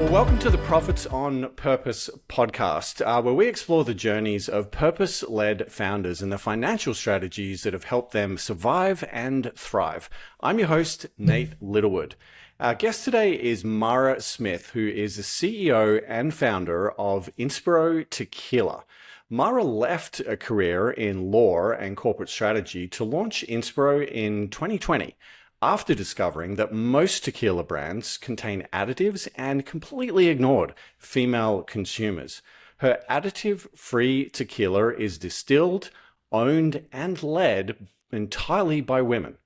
Well, welcome to the Profits on Purpose podcast, where we explore the journeys of purpose-led founders and the financial strategies that have helped them survive and thrive. I'm your host, Nate Littlewood. Our guest today is Mara Smith, who is the CEO and founder of Inspiro Tequila. Mara left a career in law and corporate strategy to launch Inspiro in 2020. After discovering that most tequila brands contain additives and completely ignored female consumers. Her additive-free tequila is distilled, owned, and led entirely by women.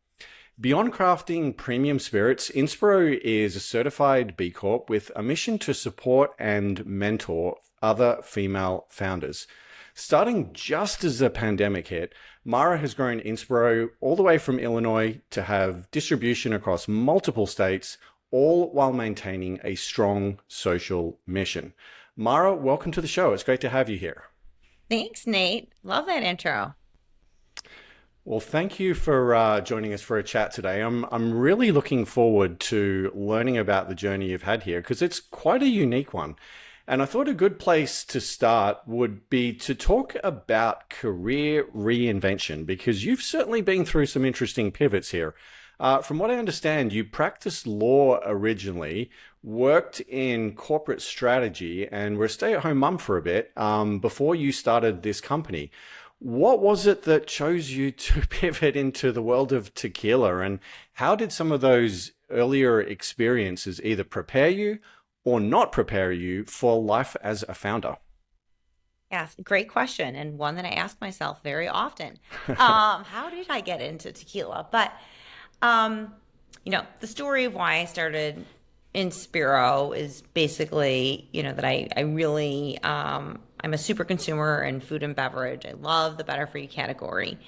Beyond crafting premium spirits, Inspiro is a certified B Corp with a mission to support and mentor other female founders. Starting just as the pandemic hit, Mara has grown Inspiro all the way from Illinois to have distribution across multiple states, all while maintaining a strong social mission. Mara, welcome to the show. It's great to have you here. Thanks, Nate. Love that intro. Well, thank you for joining us for a chat today. I'm really looking forward to learning about the journey you've had here because it's quite a unique one. And I thought a good place to start would be to talk about career reinvention, because you've certainly been through some interesting pivots here. From what I understand, you practiced law originally, worked in corporate strategy, and were a stay-at-home mum for a bit before you started this company. What was it that chose you to pivot into the world of tequila, and how did some of those earlier experiences either prepare you or not prepare you for life as a founder? Yes, great question, and one that I ask myself very often. How did I get into tequila? But, the story of why I started Inspiro is basically, that I really, I'm a super consumer in food and beverage. I love the better for you category.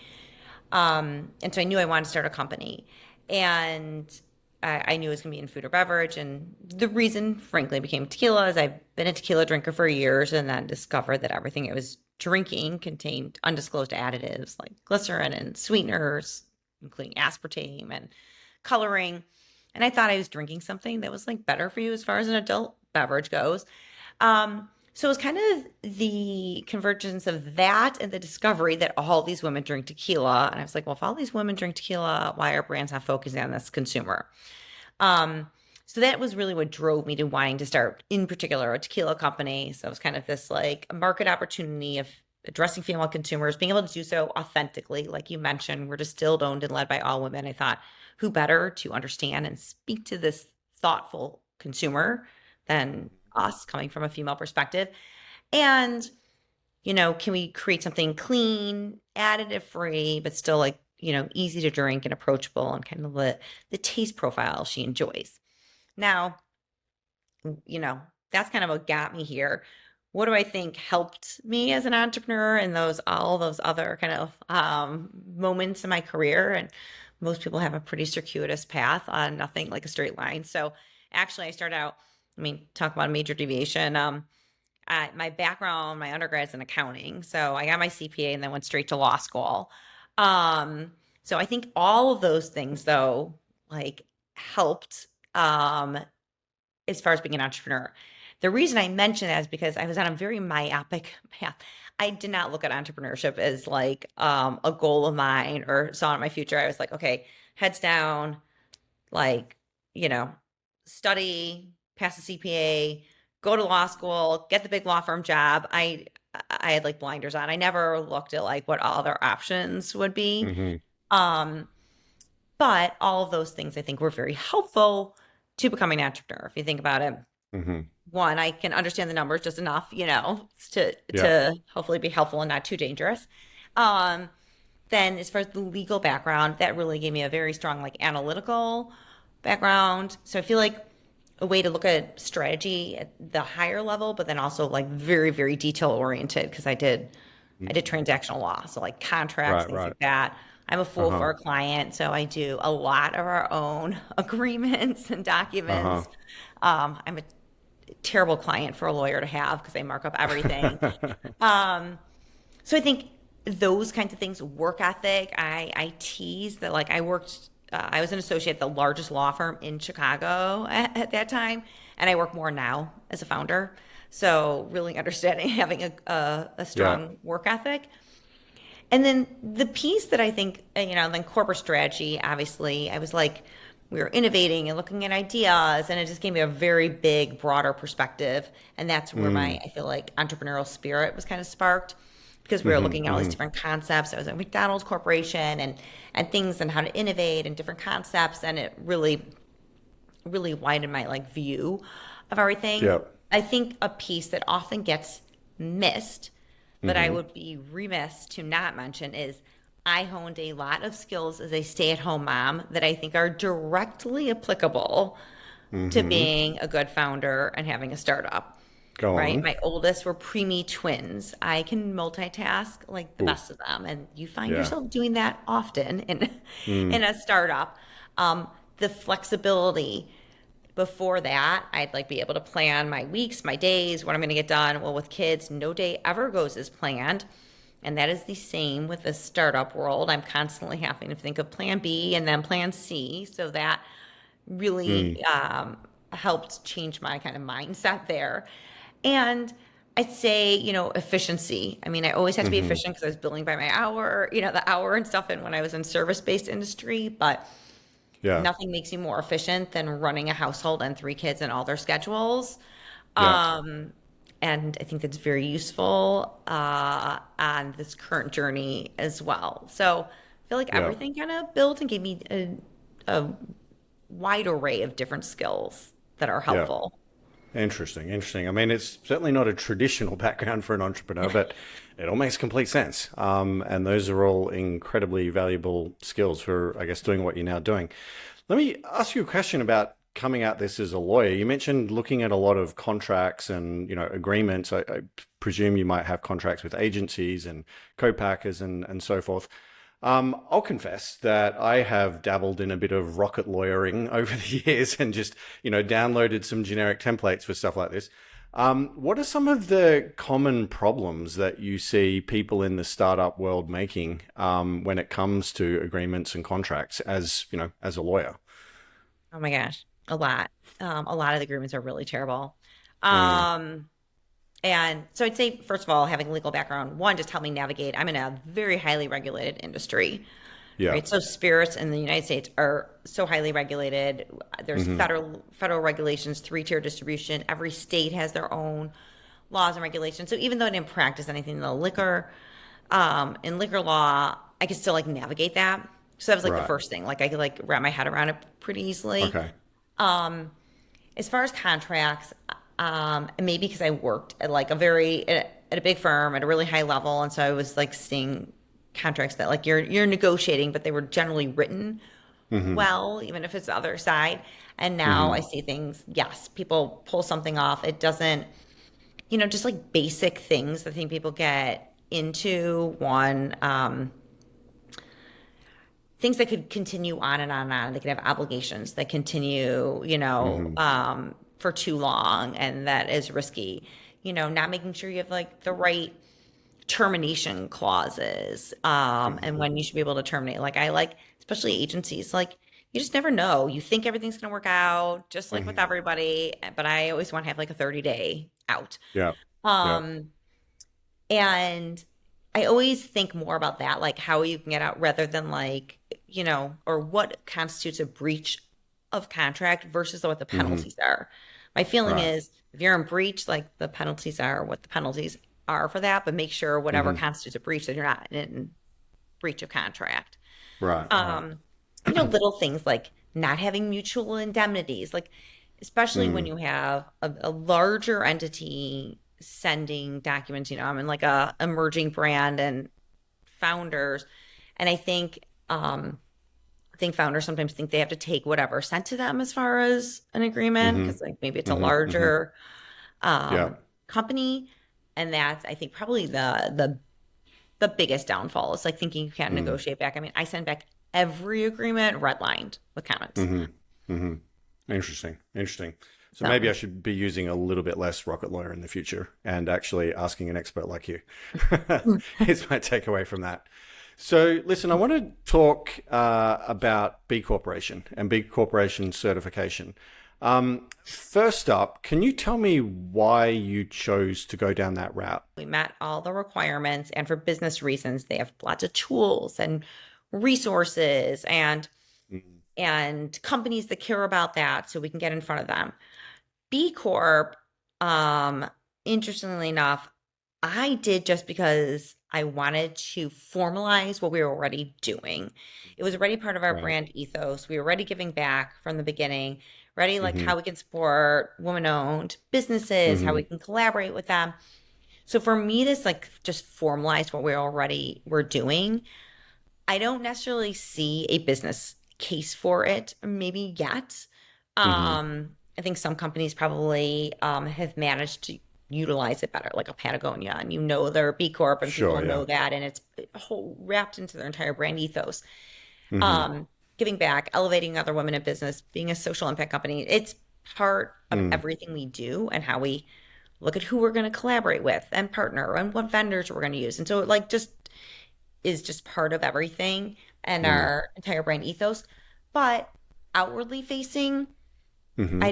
And so I knew I wanted to start a company. And I knew it was going to be in food or beverage. And the reason, frankly, became tequila is I've been a tequila drinker for years and then discovered that everything I was drinking contained undisclosed additives like glycerin and sweeteners, including aspartame and coloring. And I thought I was drinking something that was like better for you as far as an adult beverage goes. So it was kind of the convergence of that and the discovery that all these women drink tequila. And I was like, well, if all these women drink tequila, why are brands not focusing on this consumer? So that was really what drove me to wanting to start, in particular, a tequila company. So it was kind of this like a market opportunity of addressing female consumers, being able to do so authentically. Like you mentioned, we're distilled, owned, and led by all women. I thought, who better to understand and speak to this thoughtful consumer than us coming from a female perspective? And, can we create something clean, additive free, but still like, easy to drink and approachable and kind of the taste profile she enjoys. Now, that's kind of what got me here. What do I think helped me as an entrepreneur and all those other kind of moments in my career? And most people have a pretty circuitous path on nothing like a straight line. So actually I started out, talk about a major deviation. My background, my undergrad's in accounting. So I got my CPA and then went straight to law school. So I think all of those things though, like helped as far as being an entrepreneur. The reason I mention that is because I was on a very myopic path. I did not look at entrepreneurship as like a goal of mine or saw it in my future. I was like, okay, heads down, like, study, pass the CPA, go to law school, get the big law firm job. I had like blinders on. I never looked at like what all other options would be. Mm-hmm. But all of those things I think were very helpful to becoming an entrepreneur. If you think about it, Mm-hmm. one, I can understand the numbers just enough, to hopefully be helpful and not too dangerous. Then as far as the legal background, that really gave me a very strong like analytical background. So I feel like a way to look at strategy at the higher level, but then also like very, very detail oriented because I did transactional law. So like contracts, things like that. I'm a fool for a client. So I do a lot of our own agreements and documents. I'm a terrible client for a lawyer to have because they mark up everything. So I think those kinds of things, work ethic, I tease that like I worked I was an associate at the largest law firm in Chicago at that time, and I work more now as a founder. So really understanding having a Yeah. strong work ethic. And then the piece that I think, then corporate strategy, obviously, I was like, we were innovating and looking at ideas, and it just gave me a very big, broader perspective. And that's where I feel like entrepreneurial spirit was kind of sparked because we were looking at all these different concepts. I was at McDonald's Corporation and things and how to innovate and different concepts. And it really, really widened my like view of everything. Yeah. I think a piece that often gets missed, but I would be remiss to not mention is I honed a lot of skills as a stay-at-home mom that I think are directly applicable to being a good founder and having a startup. Go Right? on. My oldest were preemie twins. I can multitask like the best of them, and you find Yeah. yourself doing that often in a startup. The flexibility. Before that, I'd like be able to plan my weeks, my days, what I'm going to get done. Well, with kids, no day ever goes as planned. And that is the same with the startup world. I'm constantly having to think of plan B and then plan C. So that really helped change my kind of mindset there. And I'd say, efficiency. I mean, I always had to be efficient because I was billing by my hour, the hour and stuff. And when I was in service-based industry, but Yeah. nothing makes you more efficient than running a household and 3 kids and all their schedules. Yeah. And I think that's very useful on this current journey as well. So I feel like Yeah. everything kind of built and gave me a wide array of different skills that are helpful. Interesting. Interesting. I mean, it's certainly not a traditional background for an entrepreneur, but it all makes complete sense. And those are all incredibly valuable skills for, I guess, doing what you're now doing. Let me ask you a question about coming at this as a lawyer. You mentioned looking at a lot of contracts and, agreements. I presume you might have contracts with agencies and co-packers and so forth. I'll confess that I have dabbled in a bit of rocket lawyering over the years and just, downloaded some generic templates for stuff like this. What are some of the common problems that you see people in the startup world making when it comes to agreements and contracts as a lawyer? Oh my gosh, a lot. A lot of the agreements are really terrible. Mm, And so I'd say, first of all, having a legal background, one, just help me navigate. I'm in a very highly regulated industry, yeah. right? So spirits in the United States are so highly regulated. There's federal regulations, 3-tier distribution. Every state has their own laws and regulations. So even though I didn't practice anything in the in liquor law, I could still like navigate that. So that was like the Right. first thing. Like I could like wrap my head around it pretty easily. Okay. As far as contracts, and maybe because I worked at like at a big firm at a really high level, and so I was like seeing contracts that like you're negotiating, but they were generally written well, even if it's the other side. And now I see things, yes, people pull something off. It doesn't, just like basic things that I think people get into. One, things that could continue on and on and on. They could have obligations that continue, for too long, and that is risky. Not making sure you have like the right termination clauses, and when you should be able to terminate. Like I like, especially agencies, like you just never know. You think everything's going to work out, just like with everybody, but I always want to have like a 30-day out. Yeah. Yeah. And I always think more about that, like how you can get out rather than like, or what constitutes a breach of contract versus what the penalties are. My feeling Right. is if you're in breach, like the penalties are what the penalties are for that, but make sure whatever constitutes a breach that you're not in breach of contract. Right. Right. Little things like not having mutual indemnities, like especially when you have a larger entity sending documents, I'm in like a emerging brand and founders. And I think founders sometimes think they have to take whatever sent to them as far as an agreement, because like maybe it's a larger Yeah. company. And that's, I think, probably the biggest downfall is like thinking you can't negotiate back. I mean, I send back every agreement redlined with comments. Interesting. Interesting. So So, maybe I should be using a little bit less rocket lawyer in the future and actually asking an expert like you is my takeaway from that. So, listen, I want to talk about B Corporation and B Corporation certification. First up, can you tell me why you chose to go down that route? We met all the requirements, and for business reasons, they have lots of tools and resources Mm. and companies that care about that, so we can get in front of them. B Corp, um, interestingly enough, I did just because I wanted to formalize what we were already doing. It was already part of our Right. brand ethos. We were already giving back from the beginning, ready like Mm-hmm. how we can support women-owned businesses, how we Mm-hmm. can collaborate with them. So for me, this like just formalized what we already were doing. I don't necessarily see a business case for it, maybe yet. Mm-hmm. I think some companies probably have managed to utilize it better, like a Patagonia, and they're B Corp, and people Sure. Yeah. know that, and it's whole wrapped into their entire brand ethos. Mm-hmm. Um, Giving back, elevating other women in business, being a social impact company, it's part of Mm. everything we do and how we look at who we're going to collaborate with and partner and what vendors we're going to use. And so it like just is just part of everything and Mm. our entire brand ethos. But outwardly facing, Mm-hmm.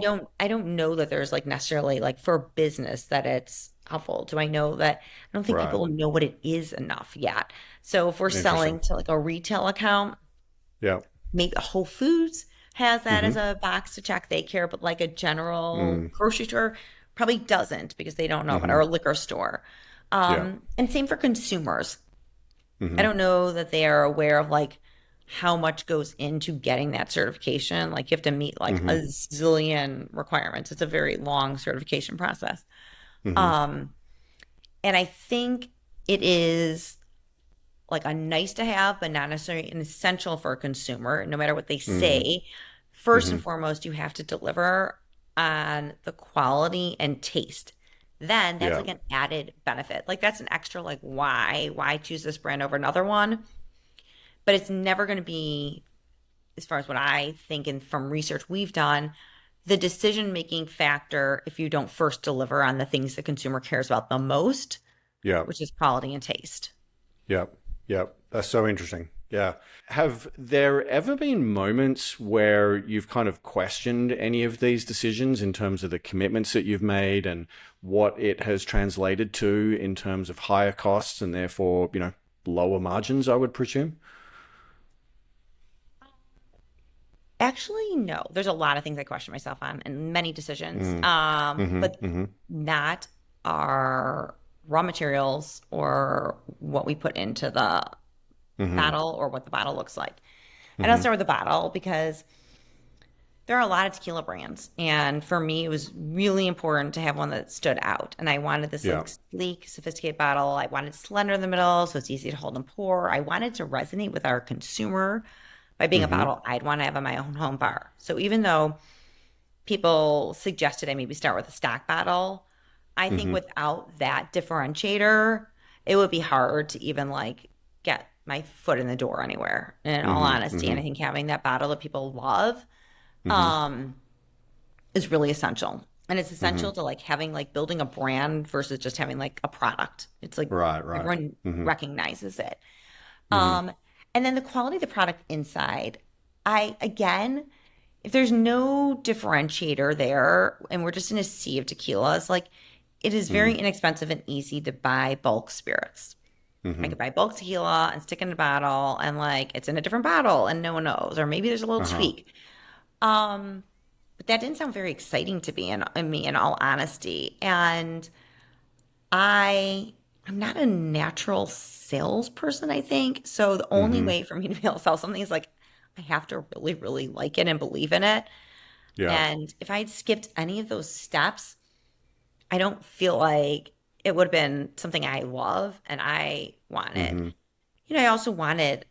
I don't know that there's like necessarily like for business that it's helpful. Do I know that? I don't think Right. people know what it is enough yet. So if we're selling Interesting. to like a retail account, Yeah. maybe Whole Foods has that as Mm-hmm. a box to check they care, but like a general Mm. grocery store probably doesn't because they don't know about it, or Mm-hmm. a liquor store. Yeah. And same for consumers. I Mm-hmm. don't know that they are aware of like how much goes into getting that certification. Like you have to meet like a Mm-hmm. zillion requirements. It's a very long certification process. Mm-hmm. Um, and I think it is like a nice to have, but not necessarily an essential for a consumer, no matter what they Mm. say. First and Mm-hmm. foremost, you have to deliver on the quality and taste. Then that's Yeah. like an added benefit. Like that's an extra, like, why choose this brand over another one? But it's never going to be, as far as what I think and from research we've done, the decision making factor if you don't first deliver on the things the consumer cares about the most, Yeah. which is quality and taste. Yep. Yep. That's so interesting. Yeah. Have there ever been moments where you've kind of questioned any of these decisions in terms of the commitments that you've made and what it has translated to in terms of higher costs and therefore, lower margins, I would presume? Actually, no. There's a lot of things I question myself on and many decisions. Mm. But Mm-hmm. Mm-hmm. not our raw materials or what we put into the Mm-hmm. bottle or what the bottle looks like. And I'll Mm-hmm. start with the bottle because there are a lot of tequila brands. And for me, it was really important to have one that stood out. And I wanted this Yeah. like sleek, sophisticated bottle. I wanted slender in the middle, so it's easy to hold and pour. I wanted to resonate with our consumer by being a Mm-hmm. bottle I'd want to have in my own home bar. So even though people suggested I maybe start with a stock bottle, I think Mm-hmm. without that differentiator, it would be hard to even like get my foot in the door anywhere, in all Mm-hmm. honesty. And Mm-hmm. I think having that bottle that people love Mm-hmm. um, is really essential. And it's Mm-hmm. essential to like having like building a brand versus just having like a product. It's like Right. Right. everyone Mm-hmm. recognizes it. Mm-hmm. Um, and then the quality of the product inside. Again, if there's no differentiator there and we're just in a sea of tequilas, like it is very inexpensive and easy to buy bulk spirits. I Mm-hmm. could buy bulk tequila and stick in a bottle and like it's in a different bottle and no one knows, or maybe there's a little Uh-huh. tweak. But that didn't sound very exciting to me in me in all honesty. And I I'm not a natural salesperson, I think. So the only Mm-hmm. way for me to be able to sell something is like I have to really, really like it and believe in it. Yeah. And if I had skipped any of those steps, I don't feel like it would have been something I love and I wanted. Mm-hmm. I also wanted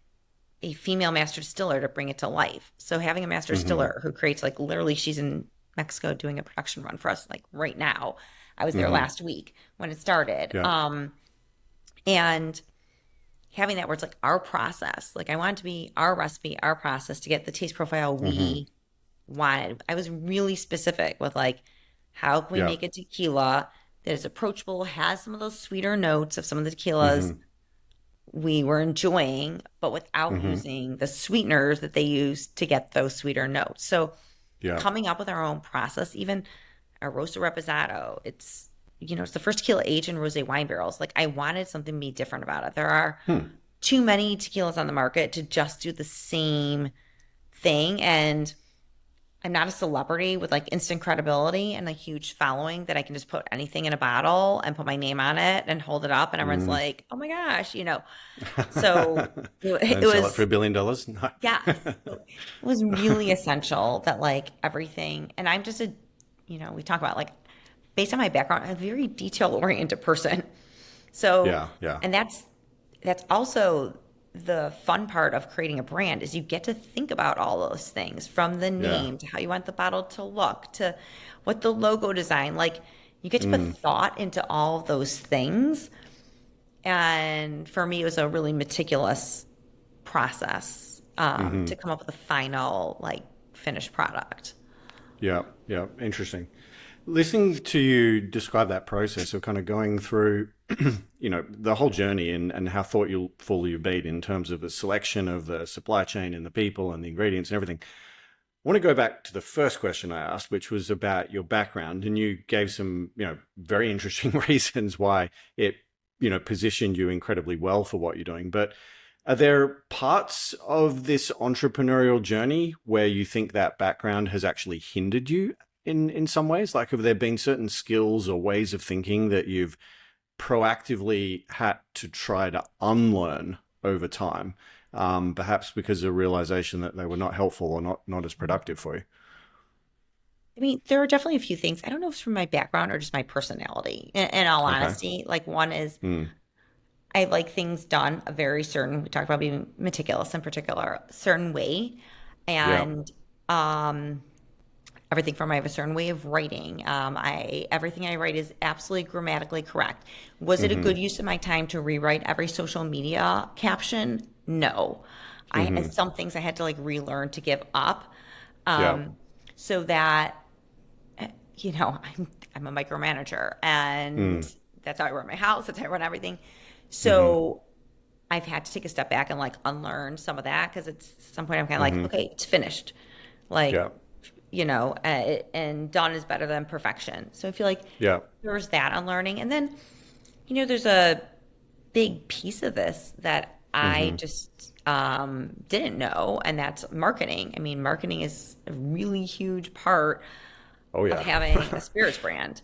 a female master distiller to bring it to life. So having a master Mm-hmm. distiller who creates like literally she's in Mexico doing a production run for us like right now. I was there Mm-hmm. last week when it started. Yeah. And having that where it's like our process. Like I want it to be our recipe, our process to get the taste profile Mm-hmm. we wanted. I was really specific with like how can we Yeah. make a tequila that is approachable, has some of those sweeter notes of some of the Mm-hmm. tequilas we were enjoying, but without Mm-hmm. using the sweeteners that they use to get those sweeter notes. So Yeah. coming up with our own process, even our rosso reposado, it's the first tequila aged in rosé wine barrels. Like I wanted something to be different about it. There are Hmm. too many tequilas on the market to just do the same thing. And I'm not a celebrity with like instant credibility and a huge following that I can just put anything in a bottle and put my name on it and hold it up and everyone's Mm. like, oh my gosh. So And it then sell it for was, $1 billion? No. yes, it was really essential that like everything, and I'm just we talk about like based on my background, I'm a very detail oriented person. So, Yeah. Yeah. and that's also the fun part of creating a brand is you get to think about all those things from the Yeah. name to how you want the bottle to look to what the logo design like you get to put Mm. thought into all of those things. And for me, it was a really meticulous process Mm-hmm. to come up with a final like finished product. Yeah. Yeah. Interesting. Listening to you describe that process of kind of going through, the whole journey and how thoughtful you've been in terms of the selection of the supply chain and the people and the ingredients and everything. I want to go back to the first question I asked, which was about your background, and you gave some, very interesting reasons why it, positioned you incredibly well for what you're doing. But are there parts of this entrepreneurial journey where you think that background has actually hindered you in some ways? Like, have there been certain skills or ways of thinking that you've proactively had to try to unlearn over time, perhaps because of realization that they were not helpful or not as productive for you? I mean, there are definitely a few things. I don't know if it's from my background or just my personality. In all Okay. honesty, like one is Mm. I like things done a very certain. We talked about being meticulous in particular, certain way, Yeah. and um, everything from I have a certain way of writing. I everything I write is absolutely grammatically correct. Was it a Mm-hmm. good use of my time to rewrite every social media caption? No. I Mm-hmm. and some things I had to like relearn to give up, Yeah. um, so that I'm a micromanager, and Mm. that's how I run my house. That's how I run everything. Mm-hmm. So I've had to take a step back and like unlearn some of that because it's at some point I'm kind of like, Mm-hmm. okay, it's finished. Like, Yeah. and done is better than perfection. So I feel like Yeah. there's that unlearning. And then, there's a big piece of this that I Mm-hmm. just didn't know, and that's marketing. I mean, marketing is a really huge part Oh of yeah. having a spirits brand.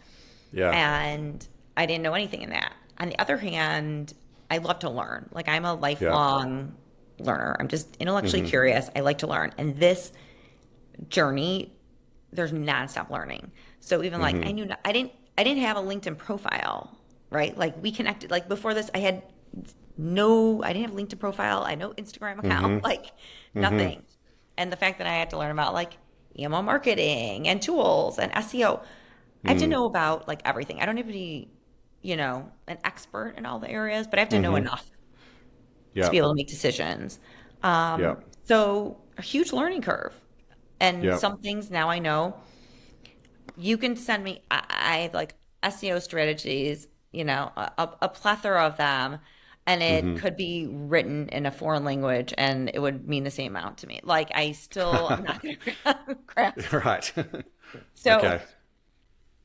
Yeah. And I didn't know anything in that. On the other hand, I love to learn. Like I'm a Yeah. lifelong learner. I'm just intellectually Mm-hmm. curious. I like to learn. And this journey, there's nonstop learning. So even like Mm-hmm. I didn't have a LinkedIn profile, right? Like we connected like before this I didn't have a LinkedIn profile. I had no Instagram account, Mm-hmm. like Mm-hmm. nothing. And the fact that I had to learn about like email marketing and tools and SEO, I have to Mm. know about like everything. I don't have to be, an expert in all the areas, but I have to know Mm-hmm. enough to Yeah. be able to make decisions. Yeah. So a huge learning curve. And Yeah. some things now I know you can send me, I have like SEO strategies, a plethora of them. And it Mm-hmm. could be written in a foreign language and it would mean the same amount to me. Like I'm not going to grasp. Right. So Okay.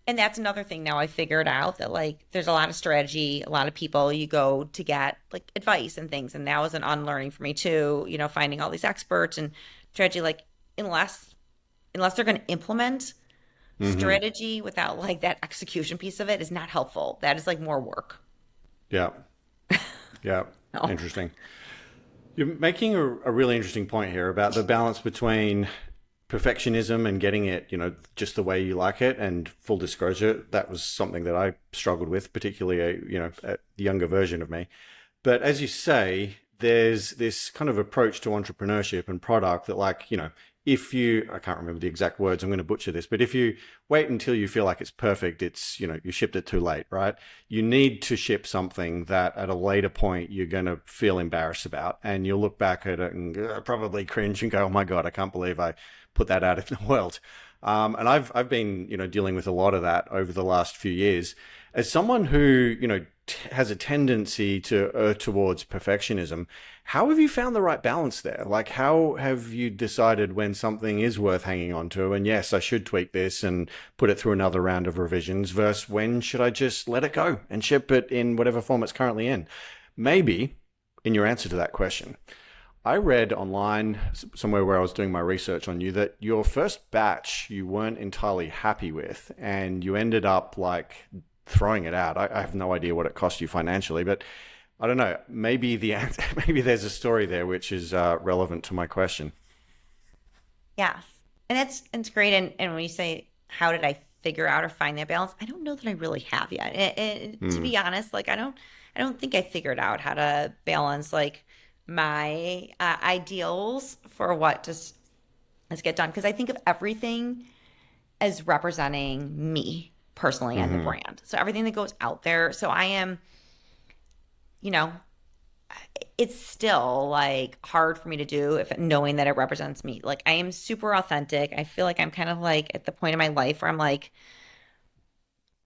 and that's another thing now I figured out that like there's a lot of strategy, a lot of people you go to get like advice and things. And that was an unlearning for me too, finding all these experts and strategy, like unless they're going to implement Mm-hmm. strategy without like that execution piece of it is not helpful. That is like more work. Yeah. Yeah. No. Interesting. You're making a really interesting point here about the balance between perfectionism and getting it, just the way you like it. And full disclosure, that was something that I struggled with, particularly a younger version of me. But as you say, there's this kind of approach to entrepreneurship and product that, like, if you, I can't remember the exact words, I'm going to butcher this, but if you wait until you feel like it's perfect, it's, you shipped it too late, right? You need to ship something that at a later point you're going to feel embarrassed about. And you'll look back at it and probably cringe and go, oh my God, I can't believe I put that out in the world. And I've been, dealing with a lot of that over the last few years. As someone who, has a tendency to err towards perfectionism. How have you found the right balance there? Like, how have you decided when something is worth hanging on to, and yes, I should tweak this and put it through another round of revisions, versus when should I just let it go and ship it in whatever form it's currently in? Maybe in your answer to that question, I read online somewhere where I was doing my research on you that your first batch you weren't entirely happy with, and you ended up like throwing it out. I have no idea what it cost you financially, but I don't know. Maybe the answer, maybe there's a story there which is relevant to my question. Yes. And it's great. And when you say, how did I figure out or find that balance? I don't know that I really have yet. And to Mm, be honest, like I don't think I figured out how to balance like my ideals for what just let's get done. Because I think of everything as representing me personally and the hmm brand. So everything that goes out there. So I am, you know, it's still like hard for me to do if knowing that it represents me. Like I am super authentic. I feel like I'm kind of like at the point in my life where I'm like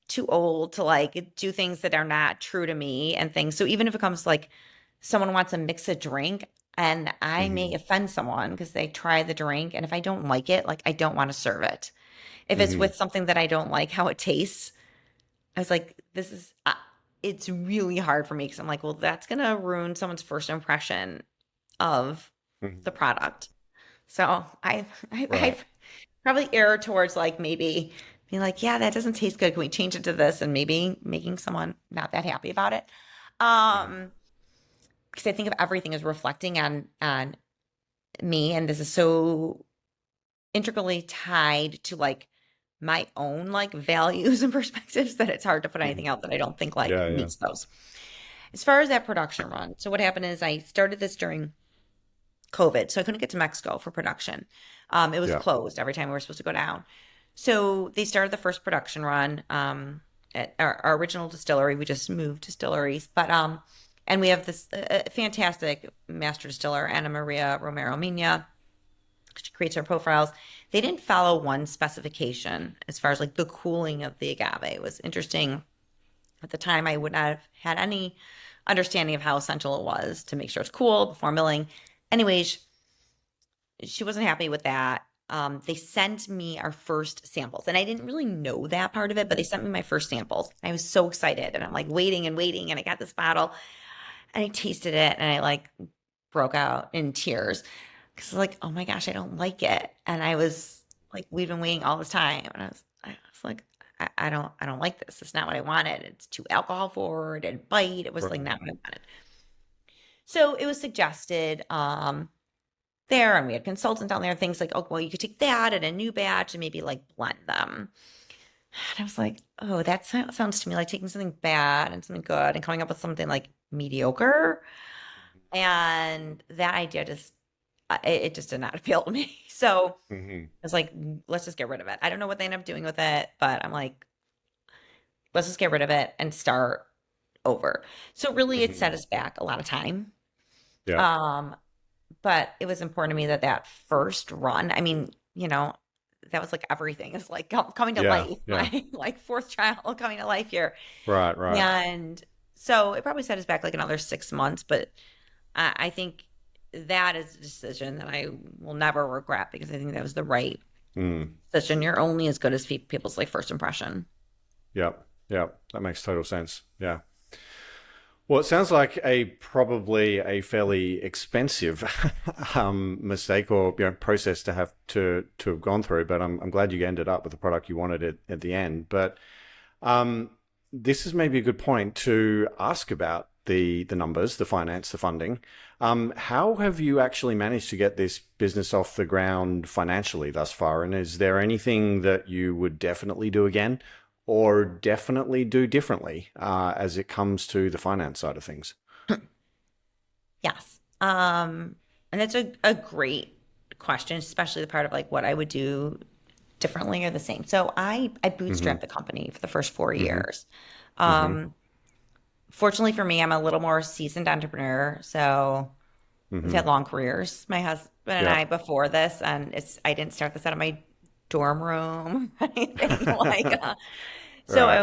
too old to like do things that are not true to me and things. So even if it comes like someone wants to mix a drink and I may hmm offend someone because they try the drink and if I don't like it, like I don't want to serve it. If it's hmm with something that I don't like how it tastes, I was like, this is, it's really hard for me because I'm like, well, that's going to ruin someone's first impression of hmm the product. So Right. I've probably erred towards like maybe being like, yeah, that doesn't taste good. Can we change it to this? And maybe making someone not that happy about it. hmm Um, because I think of everything as reflecting on me. And this is so integrally tied to like my own like values and perspectives that it's hard to put hmm anything out that I don't think like Yeah, yeah, meets those. As far as that production run, so what happened is I started this during COVID, so I couldn't get to Mexico for production. It was yeah. closed every time we were supposed to go down. So they started the first production run at our original distillery. We just moved distilleries, but and we have this fantastic master distiller, Ana Maria Romero Mina. She creates our profiles. They didn't follow one specification as far as like the cooling of the agave. It was interesting. At the time, I would not have had any understanding of how essential it was to make sure it's cool before milling. Anyways, she wasn't happy with that. They sent me our first samples, and I didn't really know that part of it, but they sent me my first samples. I was so excited, and I'm like waiting and waiting, and I got this bottle, and I tasted it, and I like broke out in tears because like, oh my gosh, I don't like it, and I was like, we've been waiting all this time, and I was like, I don't like this. It's not what I wanted. It's too alcohol forward and bite. It was like Right. not what I wanted. So it was suggested there, and we had consultants down there, things like, oh, well, you could take that and a new batch and maybe like blend them. And I was like, oh, that sounds to me like taking something bad and something good and coming up with something like mediocre. And that idea just, it just did not appeal to me. So I hmm was like, let's just get rid of it. I don't know what they end up doing with it, but I'm like, let's just get rid of it and start over. So really it hmm set us back a lot of time. Yeah, Um, but it was important to me that that first run, I mean, that was like everything. It's like coming to yeah, life, yeah. my like fourth child coming to life here. Right, right. And so it probably set us back like another 6 months, but I think that is a decision that I will never regret because I think that was the right Mm. decision. You're only as good as people's like first impression. Yep, yep. That makes total sense. Yeah. Well, it sounds like a probably a fairly expensive mistake or process to have gone through. But I'm glad you ended up with the product you wanted at the end. But um, this is maybe a good point to ask about the numbers, the finance, the funding. How have you actually managed to get this business off the ground financially thus far? And is there anything that you would definitely do again? Or definitely do differently as it comes to the finance side of things? Yes. And that's a great question, especially the part of like what I would do differently or the same. So I hmm bootstrapped the company for the first 4 hmm years. hmm Um, Fortunately for me, I'm a little more seasoned entrepreneur, so we've hmm had long careers. My husband and Yeah. I before this, and I didn't start this out of my dorm room or anything like. So Right.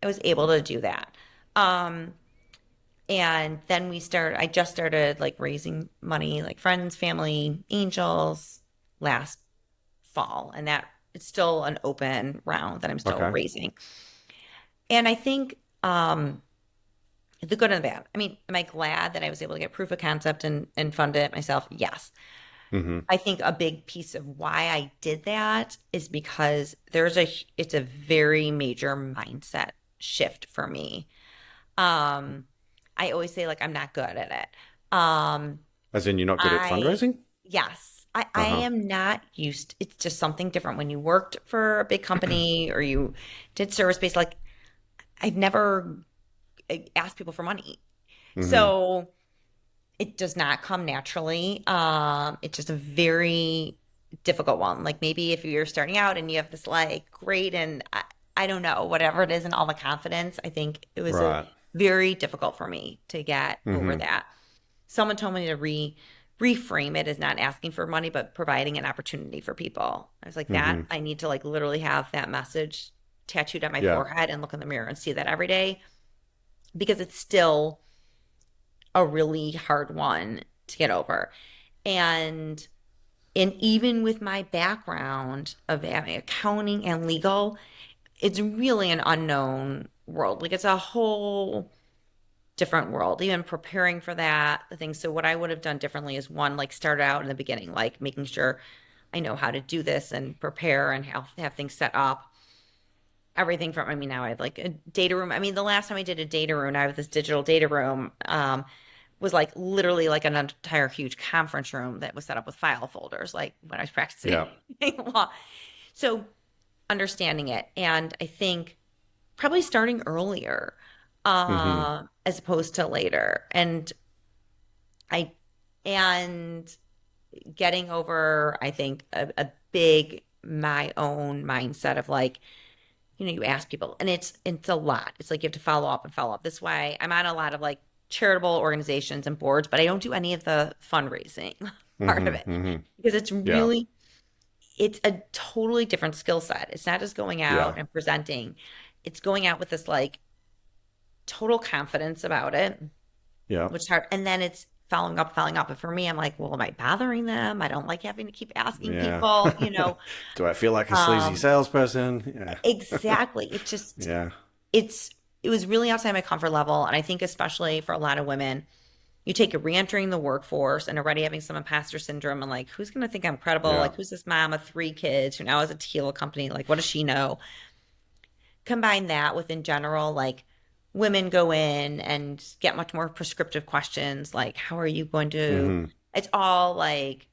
I was able to do that. Um, and then I just started like raising money, like friends, family, angels last fall. And that it's still an open round that I'm still Okay. raising. And I think, the good and the bad. I mean, am I glad that I was able to get proof of concept and fund it myself? Yes. Mm-hmm. I think a big piece of why I did that is because it's a very major mindset shift for me. Um, I always say like I'm not good at it. As in, you're not good at I fundraising? yes, I Uh-huh. am not used. It's just something different when you worked for a big company or you did service based. Like I've never asked people for money, Mm-hmm. so it does not come naturally. It's just a very difficult one. Like maybe if you're starting out and you have this like great and I don't know, whatever it is and all the confidence, I think it was a Right. very difficult for me to get over Mm-hmm. that. Someone told me to reframe it as not asking for money, but providing an opportunity for people. I was like, that Mm-hmm. I need to like literally have that message tattooed on my Yeah. forehead and look in the mirror and see that every day because it's still a really hard one to get over. And even with my background of having accounting and legal, it's really an unknown world. Like it's a whole different world. Even preparing for that, the thing. So what I would have done differently is one, like start out in the beginning, like making sure I know how to do this and prepare and have things set up. Everything from, I mean, now I have like a data room. I mean, the last time I did a data room, I have this digital data room. Was like literally like an entire huge conference room that was set up with file folders, like when I was practicing Yeah. law. So understanding it, and I think probably starting earlier, Mm-hmm. as opposed to later, I and getting over, I think a big my own mindset of like you ask people and it's a lot. It's like you have to follow up and follow up. This way I'm on a lot of like charitable organizations and boards, but I don't do any of the fundraising part of it Mm-hmm. Mm-hmm. because Yeah. it's a totally different skill set. It's not just going out Yeah. and presenting. It's going out with this like total confidence about it, Yeah. which is hard. And then it's following up, following up. But for me, I'm like, well, am I bothering them? I don't like having to keep asking Yeah. people. Do I feel like a sleazy Um, salesperson? Yeah. exactly. It just Yeah. it's it was really outside my comfort level. And I think especially for a lot of women, you take a re-entering the workforce and already having some imposter syndrome and like, who's going to think I'm credible? Yeah. Like, who's this mom of three kids who now has a tequila company? Like, what does she know? Combine that with in general, like women go in and get much more prescriptive questions like, how are you going to, Mm-hmm. it's all like,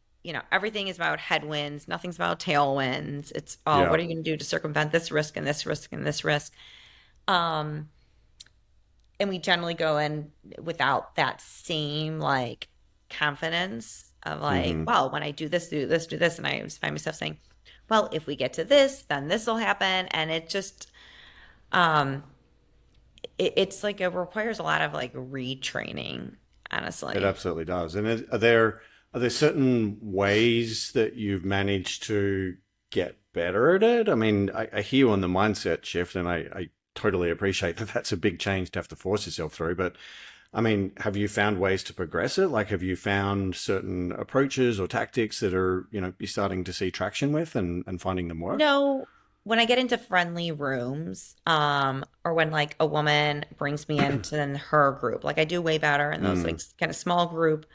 everything is about headwinds, nothing's about tailwinds. It's all, Yeah. what are you going to do to circumvent this risk and this risk and this risk? Um, and we generally go in without that same like confidence of like, Mm-hmm. well, when I do this, do this, do this, and I just find myself saying, well, if we get to this, then this will happen, and it just, um, it's like it requires a lot of like retraining, It honestly. absolutely does. And are there certain ways that you've managed to get better at it? I mean, I hear you on the mindset shift, and I totally appreciate that that's a big change to have to force yourself through. But I mean, have you found ways to progress it? Like, have you found certain approaches or tactics that you're starting to see traction with and finding them work? No, when I get into friendly rooms, or when like a woman brings me into then her group, like I do way better in those like Mm, kind of small group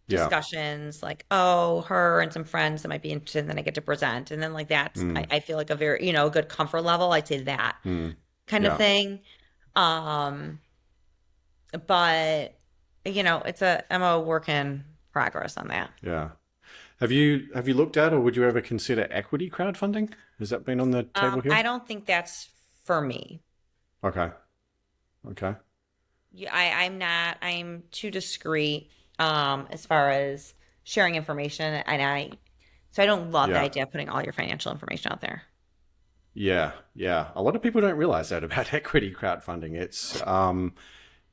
yeah. discussions, like, oh, her and some friends that might be interested, and then I get to present. And then like that's Mm, I feel like a very, a good comfort level. I'd say that mm, kind of yeah. thing. Um, but I'm a work in progress on that. Yeah. Have you looked at or would you ever consider equity crowdfunding? Has that been on the table here? I don't think that's for me. Okay. Okay. I'm not, I'm too discreet, as far as sharing information. So I don't love the Yeah. idea of putting all your financial information out there. Yeah. Yeah. A lot of people don't realize that about equity crowdfunding. It's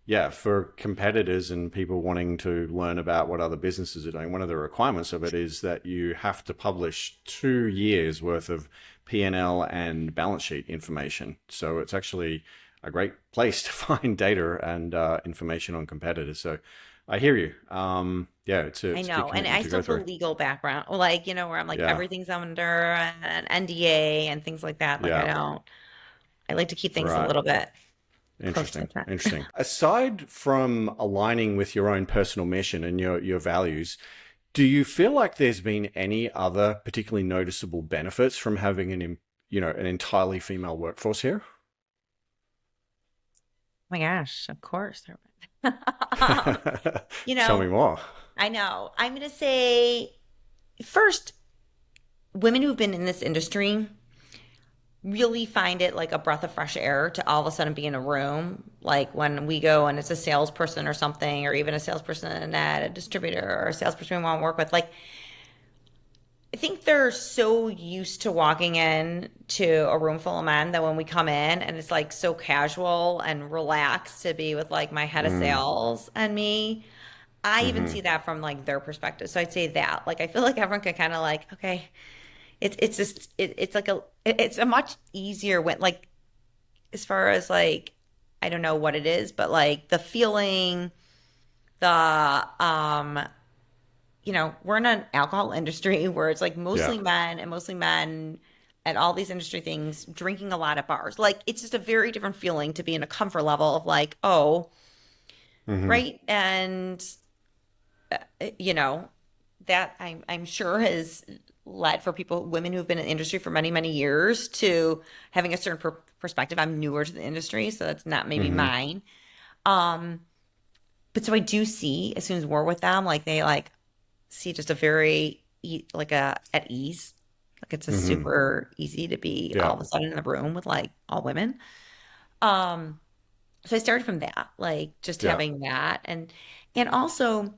yeah, for competitors and people wanting to learn about what other businesses are doing, one of the requirements of it is that you have to publish 2 years worth of P&L and balance sheet information. So it's actually a great place to find data and information on competitors. So I hear you. Yeah, I it's a big know. And commitment I to still go have the through. legal background, like, where I'm like, Yeah, everything's under an NDA and things like that. Like, yeah, I like to keep things a right. little bit close to the Interesting. chest. Interesting. Aside from aligning with your own personal mission and your values, do you feel like there's been any other particularly noticeable benefits from having an entirely female workforce here? My gosh, of course. You Tell me know, more. I know. I'm going to say first, women who've been in this industry really find it like a breath of fresh air to all of a sudden be in a room. Like when we go and it's a salesperson or something, or even a salesperson at a distributor or a salesperson we want to work with. Like, I think they're so used to walking in to a room full of men that when we come in and it's like so casual and relaxed to be with like my head of Mm, sales and me. I even mm-hmm. see that from like their perspective. So I'd say that. Like I feel like everyone can kind of like, okay, it's just it's like it's a much easier when like as far as like I don't know what it is, but like the feeling, the we're in an alcohol industry where it's like Yeah. mostly men at all these industry things drinking a lot at bars. Like it's just a very different feeling to be in a comfort level of like, oh, Mm-hmm. right. And you know, that I'm sure has led for people, women who've been in the industry for many, many years to having a certain perspective. I'm newer to the industry, so that's not maybe Mm-hmm. mine. Um, but so I do see as soon as we're with them, like they like see just a very like a at ease. Like it's a Mm-hmm. super easy to be all Yeah. of a sudden in the room with like all women. Um, so I started from that, like just Yeah. having that and also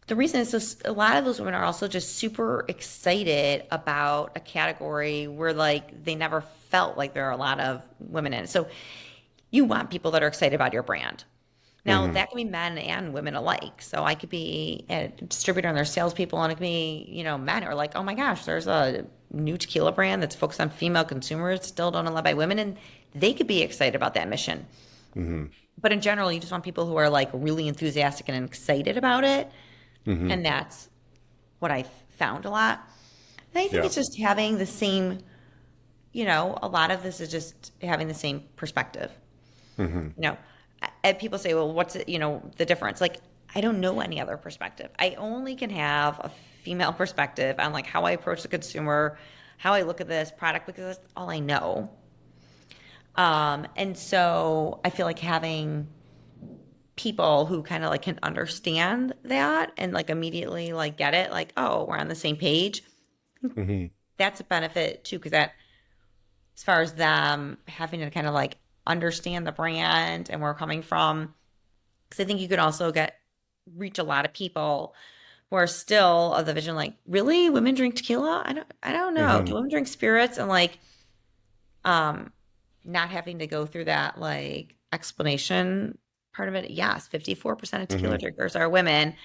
the reason is just a lot of those women are also just super excited about a category where like they never felt like there are a lot of women in it. So you want people that are excited about your brand. Now Mm-hmm. that can be men and women alike. So I could be a distributor and their salespeople, and it could be, men who are like, oh my gosh, there's a new tequila brand that's focused on female consumers, still owned and led by women, and they could be excited about that mission. Mm-hmm. But in general, you just want people who are like really enthusiastic and excited about it. Mm-hmm. And that's what I found a lot. And I think Yeah. it's just having the same, a lot of this is just having the same perspective. Mm-hmm. You know, and people say, well, what's it, the difference? Like, I don't know any other perspective. I only can have a female perspective on like how I approach the consumer, how I look at this product, because that's all I know. And so I feel like having people who kind of like can understand that and like immediately like get it, like, oh, we're on the same page. Mm-hmm. That's a benefit too, because that as far as them having to kind of like understand the brand and where we're coming from, because I think you could also reach a lot of people who are still of the vision like, really, women drink tequila? I don't know. Mm-hmm. Do women drink spirits? And like um not having to go through that like explanation part of it. Yes, 54% of tequila Mm-hmm. drinkers are women.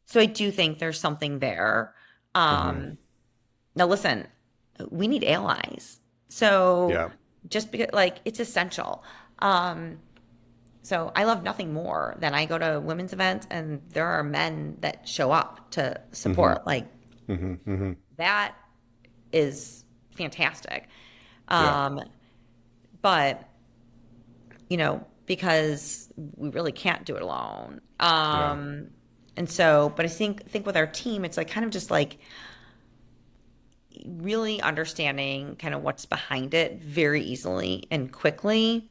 So I do think there's something there. Mm-hmm. Now listen, we need allies. So Yeah. just because like it's essential. Um, so I love nothing more than I go to women's events and there are men that show up to Mm-hmm. support. Like Mm-hmm. Mm-hmm. that is fantastic. Yeah. Um, but because we really can't do it alone. Yeah. And so, but I think with our team, it's like kind of just like really understanding kind of what's behind it very easily and quickly.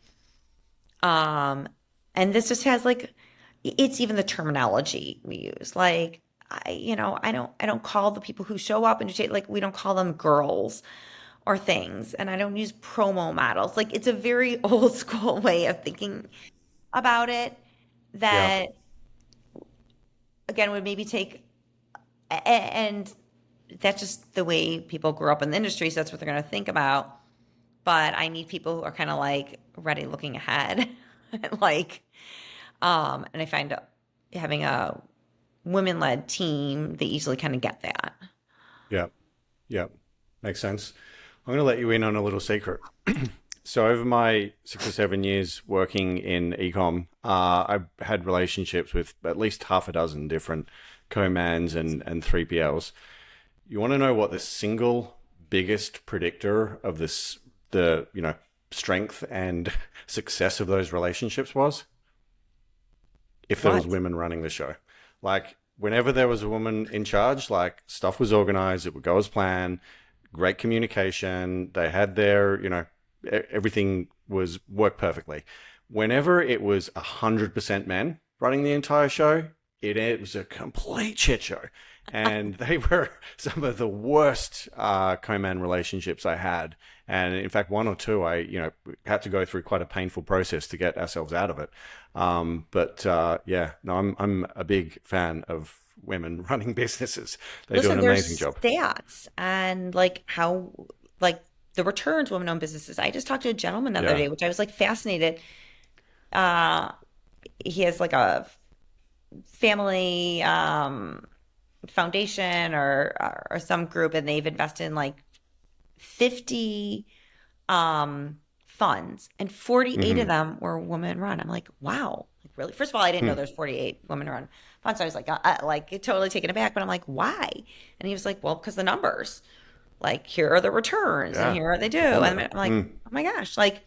Um, and this just has like, it's even the terminology we use. Like, I don't call the people who show up and take, like, we don't call them girls or things. And I don't use promo models. Like, it's a very old school way of thinking about it Yeah. that, again, would maybe take, and that's just the way people grew up in the industry. So that's what they're going to think about. But I need people who are kind of like ready looking ahead. Like, and I find having a women led team, they easily kind of get that. Yeah. Yeah. Makes sense. I'm going to let you in on a little secret. So over my 6 or 7 years working in ecom, I had relationships with at least half a dozen different co-mans and 3PLs. You want to know what the single biggest predictor of the strength and success of those relationships was? If there was What? women running the show. Like whenever there was a woman in charge, like stuff was organized, it would go as planned, great communication. They had their, everything was worked perfectly. Whenever it was 100% men running the entire show, it was a complete shit show. And they were some of the worst co-man relationships I had. And in fact, one or two, had to go through quite a painful process to get ourselves out of it. I'm a big fan of women running businesses. They do an Listen, amazing there's job. stats and like how like the returns women-owned businesses. I just talked to a gentleman the other Yeah. day, which I was like fascinated. Uh, he has like a family foundation or some group, and they've invested in like 50 funds, and 48 of Hmm. them were women run. I'm like, wow, like really? First of all, I didn't know Hmm. there's 48 women run funds. So I was like totally taken aback. But I'm like, why? And he was like, well, because the numbers. Like, here are the returns, and Yeah. here are they do. And Plummeted. I'm like, oh my gosh, like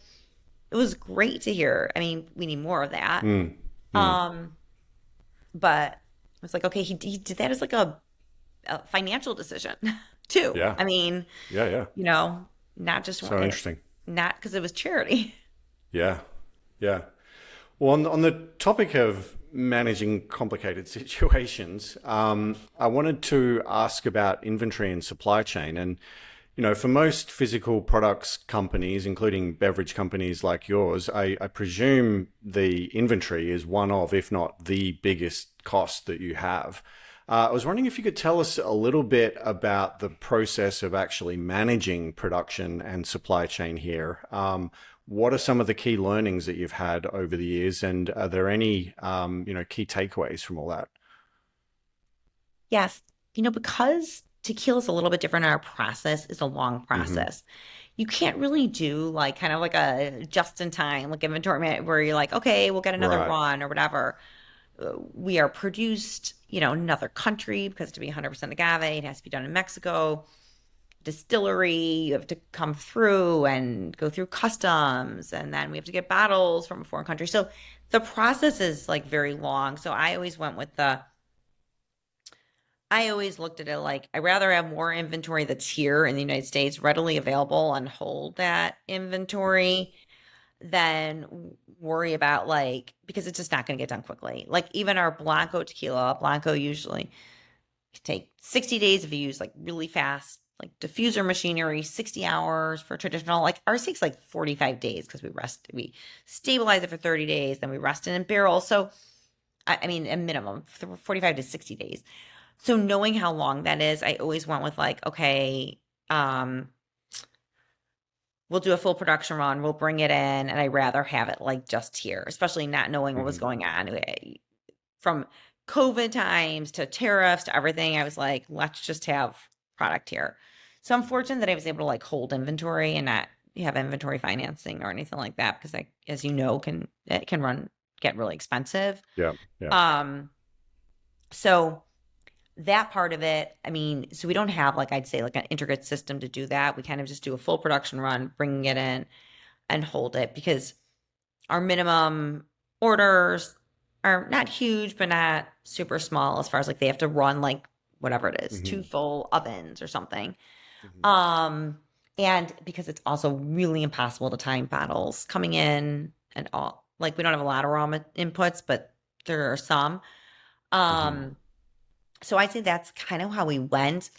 it was great to hear. I mean, we need more of that. Mm. Mm. Um, but I was like, okay, he did that as like a financial decision too. Yeah. I mean, Yeah. Yeah. not just So interesting. not because it was charity. Yeah. Yeah. Well, on the topic of managing complicated situations, I wanted to ask about inventory and supply chain. And, for most physical products companies, including beverage companies like yours, I presume the inventory is one of, if not the biggest cost that you have. I was wondering if you could tell us a little bit about the process of actually managing production and supply chain here. What are some of the key learnings that you've had over the years, and are there any, key takeaways from all that? Yes, because tequila is a little bit different. Our process is a long Hmm. process. You can't really do like kind of like a just in time like where you're like, okay, we'll get another Right. run or whatever. We are produced, in another country because to be 100% agave, it has to be done in Mexico. Distillery, you have to come through and go through customs, and then we have to get bottles from a foreign country. So the process is like very long. So I always looked at it like I rather have more inventory that's here in the United States readily available and hold that inventory than worry about like because it's just not going to get done quickly. Like even our Blanco tequila, Blanco usually can take 60 days if you use like really fast like diffuser machinery, 60 hours for traditional. Like ours takes like 45 days because we stabilize it for 30 days, then we rest it in barrels. So I mean, a minimum 45 to 60 days. So knowing how long that is, I always went with like, okay, um, we'll do a full production run, we'll bring it in, and I rather have it like just here, especially not knowing what was Hmm. going on from COVID times to tariffs to everything. I was like, let's just have product here. So I'm fortunate that I was able to like hold inventory and not have inventory financing or anything like that because I, as you know, it can get really expensive. Yeah. Yeah. Um, so that part of it, I mean, so we don't have like I'd say like an intricate system to do that. We kind of just do a full production run, bringing it in and hold it because our minimum orders are not huge, but not super small as far as like they have to run like whatever it is, Hmm. two full ovens or something. Hmm. Um, and because it's also really impossible to time bottles coming in and all, like we don't have a lot of inputs, but there are some. Hmm. Um, so I'd say that's kind of how we went.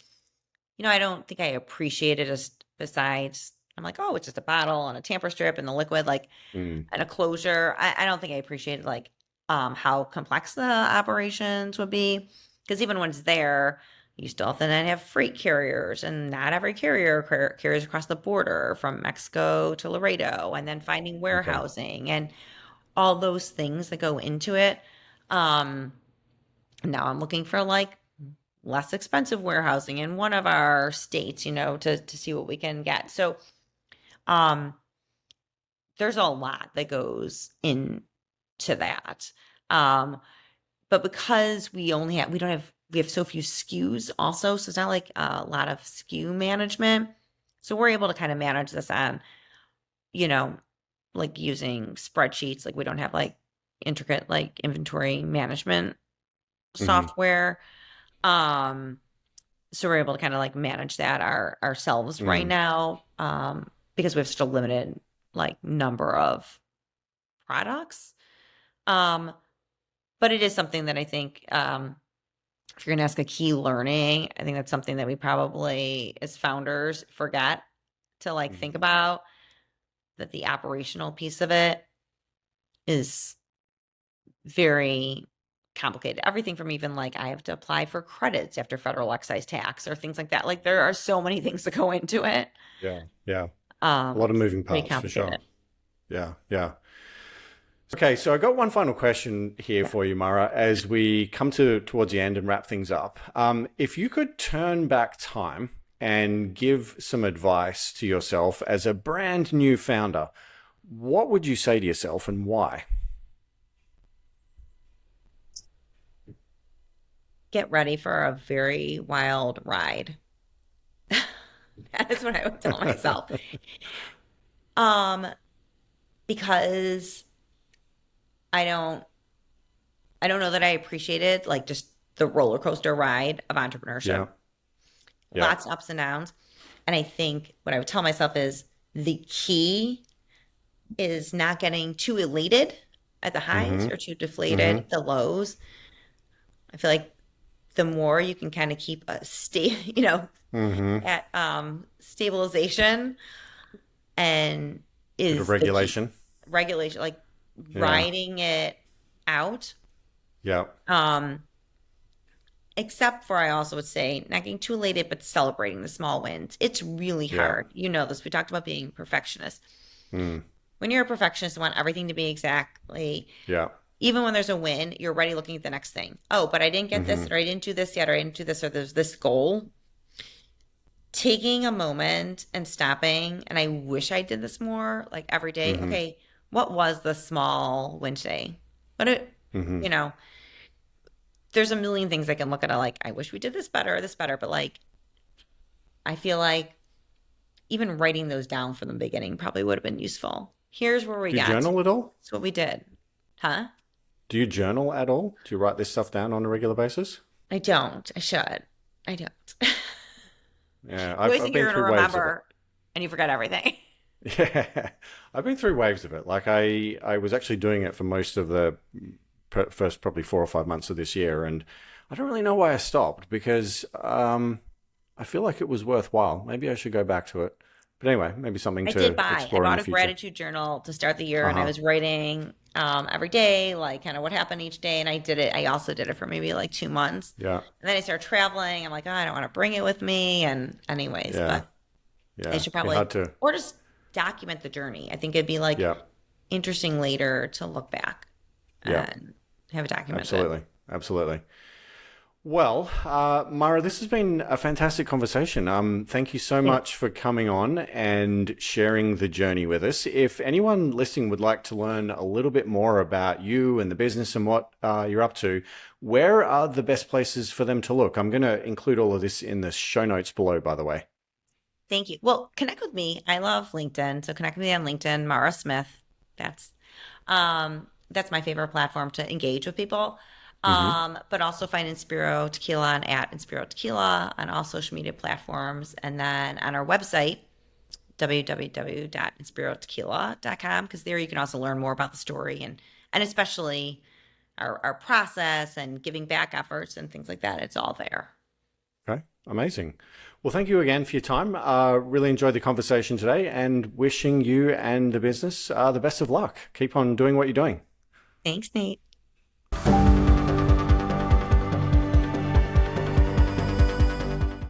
I don't think I appreciated just besides I'm like, oh, it's just a bottle and a tamper strip and the liquid, like Mm. and a closure. I don't think I appreciated like how complex the operations would be. Because even when it's there, you still have to then have freight carriers, and not every carrier carries across the border from Mexico to Laredo, and then finding Okay. warehousing and all those things that go into it. Um, Now I'm looking for like less expensive warehousing in one of our states, to see what we can get. So, um, there's a lot that goes into that. But because we have so few SKUs also, so it's not like a lot of SKU management. So we're able to kind of manage this on, you know, like using spreadsheets. Like we don't have like intricate like inventory management Hmm. software. Um, so we're able to kind of like manage that ourselves right Mm. now, because we have such a limited like number of products. Um, but it is something that I think, if you're gonna ask a key learning, I think that's something that we probably as founders forget to like think Mhm. about, that the operational piece of it is very complicated. Everything from even like I have to apply for credits after federal excise tax or things like that. Like there are so many things that go into it. Yeah, yeah. A lot of It's moving pretty parts for sure. complicated. Yeah, yeah. Okay, so I got one final question here Yeah. for you, Mara, as we come towards the end and wrap things up. If you could turn back time and give some advice to yourself as a brand new founder, what would you say to yourself and why? Get ready for a very wild ride. That is what I would tell myself. Um, because I don't I don't know that I appreciated like just the roller coaster ride of entrepreneurship. Yeah, yeah. Lots of ups and downs. And I think what I would tell myself is the key is not getting too elated at the highs Mm-hmm. or too deflated Mm-hmm. at the lows. I feel like the more you can kind of keep a Mm-hmm. at stabilization and Bit of is the key. regulation. Regulation, like Yeah. riding it out. Yeah. Um, except for I also would say not getting too elated, but celebrating the small wins. It's really Yeah. hard. You know this. We talked about being perfectionist. Mm. When you're a perfectionist, you want everything to be exactly, Yeah. even when there's a win, you're already looking at the next thing. Oh, but I didn't get this, Mm-hmm. or I didn't do this yet, or I didn't do this, or there's this goal. Taking a moment and stopping, and I wish I did this more, like every day. Mm-hmm. Okay, what was the small win today? But it, Mm-hmm. you know, there's a million things I can look at. Like, I wish we did this better. But like, I feel like even writing those down from the beginning probably would have been useful. Here's where we Do you got to. journal at all? That's what we did. Huh? Do you journal at all? Do you write this stuff down on a regular basis? I don't. I should. I don't. Yeah, You always I've think been you're going to through waves of it. remember and you forget everything. Yeah, I've been through waves of it. Like I was actually doing it for most of the first probably 4 or 5 months of this year, and I don't really know why I stopped because I feel like it was worthwhile. Maybe I should go back to it. But anyway, maybe something to I explore in bought the a future. gratitude journal to start the year and I Uh-huh. was writing every day, like kind of what happened each day. And I did it. I also did it for maybe like 2 months. Yeah, And then I started traveling. I'm like, oh, I don't want to bring it with me. And anyways, yeah, but I yeah. should Be probably, hard to. or just document the journey. I think it'd be like Yeah, interesting later to look back yeah. and have it documented. Absolutely, absolutely. Well, Mara, this has been a fantastic conversation. Thank you so much for coming on and sharing the journey with us. If anyone listening would like to learn a little bit more about you and the business and what you're up to, where are the best places for them to look? I'm going to include all of this in the show notes below, by the way. Thank you. Well, connect with me. I love LinkedIn. So connect with me on LinkedIn, Mara Smith. That's that's my favorite platform to engage with people. Hmm. But also find Inspiro Tequila on at Inspiro Tequila on all social media platforms. And then on our website, www.inspirotequila.com, because there you can also learn more about the story and especially our process and giving back efforts and things like that. It's all there. Okay, amazing. Well, thank you again for your time. Really enjoyed the conversation today and wishing you and the business the best of luck. Keep on doing what you're doing. Thanks, Nate.